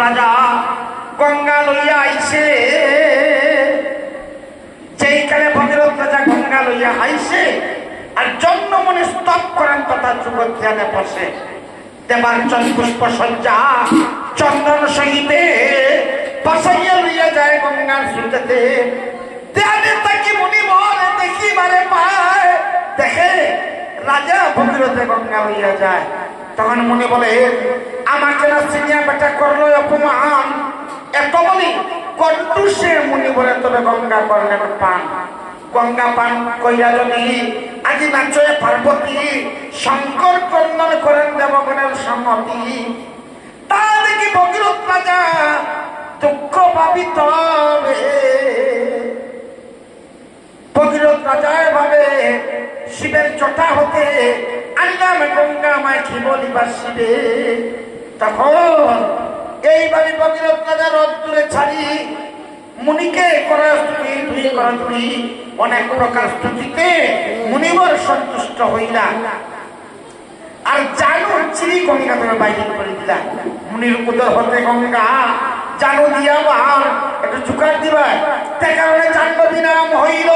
রাজা গঙ্গা লইয়া আইছে। যেইখানে ভগীরথ রাজা গঙ্গা লইয়া আইছে আর জন্ম মনে স্তব করেন তথা যুগত ধ্যানে বসে। দেবাঞ্চল পুষ্প সজ্জা চন্দন সহিতে বাসাইয়া লইয়া যায় গঙ্গার স্রোতেতে। ধ্যানে তাকি মুনিবর দেখিবারে পায়, দেখে রাজা ভগীরথে গঙ্গা লইয়া যায়। তখন মুনি বলে, আমাকে না চিনিয়া বেটা করলো অপমান। এত বলি কটুসে মুনি বলে, তবে গঙ্গা করলেন পান। গঙ্গা পান কইরা যদি আজি নাচয়ে পার্বতী, শঙ্কর কন্দন করেন দেবগণের সম্মতি। তা দেখি ভগীরথ রাজা দুঃখ ভাবিত হবে। ভগীরথ রাজায় ভাবে, শিবের জটা হতে আনলাম গঙ্গা মায় কি বলিবার শিবে। তখন এইভাবে ভগীরথ রাজা রোদ্দুরে ছাড়ি মুনিকে করা স্তুতি, দুই করা দুই অনেক প্রকার স্তুতিতে মুনিবর সন্তুষ্ট হইলা। আর জানু চিরি গঙ্গা তুমি বাইরে করে দিলা। মুনির উদর হতে গঙ্গা জানু দিয়া আর একটু চুকার দিবা। তাই কারণে জাহ্নবী নাম হইল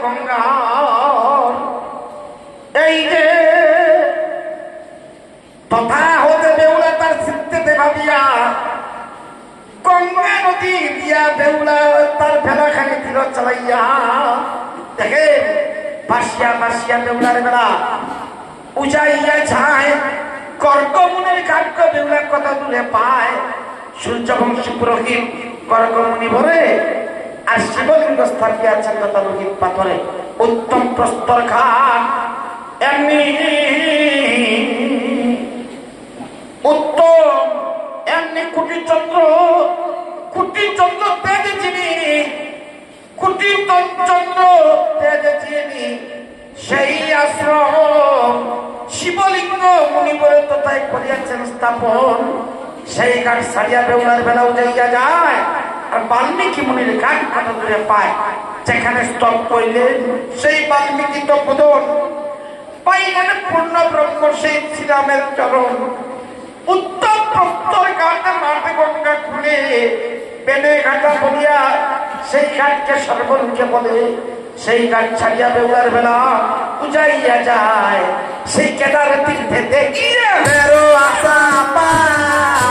গঙ্গা। গঙ্গা এই যে তথা হতে বেউলা তার চিত্তেতে ভাবিয়া গঙ্গা নদী দিয়া বেউলা তার ভেলাখানি তীর চালাইয়া দেখে বাসিয়া বাসিয়া বেউলার বেলা উজাইয়া যায়। কর্কমুনির কার্য বেউলার কথা দূরে পায়। সূর্যবংশী পুরোহিত কর্কমুনি ভরে আর শিবলিঙ্গ স্থাপিয়ে আছেন তথা লোহিত পাথরে। উত্তম প্রস্তর ঘাট এমনি উত্তম, এমনি কুটিচন্দ্র তেজে চিনি, কুটিচন্দ্র তেজে চিনি সেই আশ্রম শিবলিঙ্গ মুনিবরে তথায় করিয়াছেন স্থাপন। সেই ঘাট ছাড়িয়া বেউলার বেলাও যাইয়া যায়। আর বাল্মীকি মুনির ঘাট কত দূরে পায়, যেখানে স্তব কইলেন সেই বাল্মীকি তো বোধন পাইলেন পূর্ণ ব্রহ্ম সেই শ্রীরামের চরণ। উত্তম প্রস্তর ঘাটে মাঠে গঙ্গা খুলে বেনে ঘাটা বলিয়া সেই ঘাটকে সর্বরূপে বলে। সেই ঘাট ছাড়িয়া বেউলার বেলা উজাইয়া যায়। সেই কেদার তীর্থে দেখিয়া আশা পায়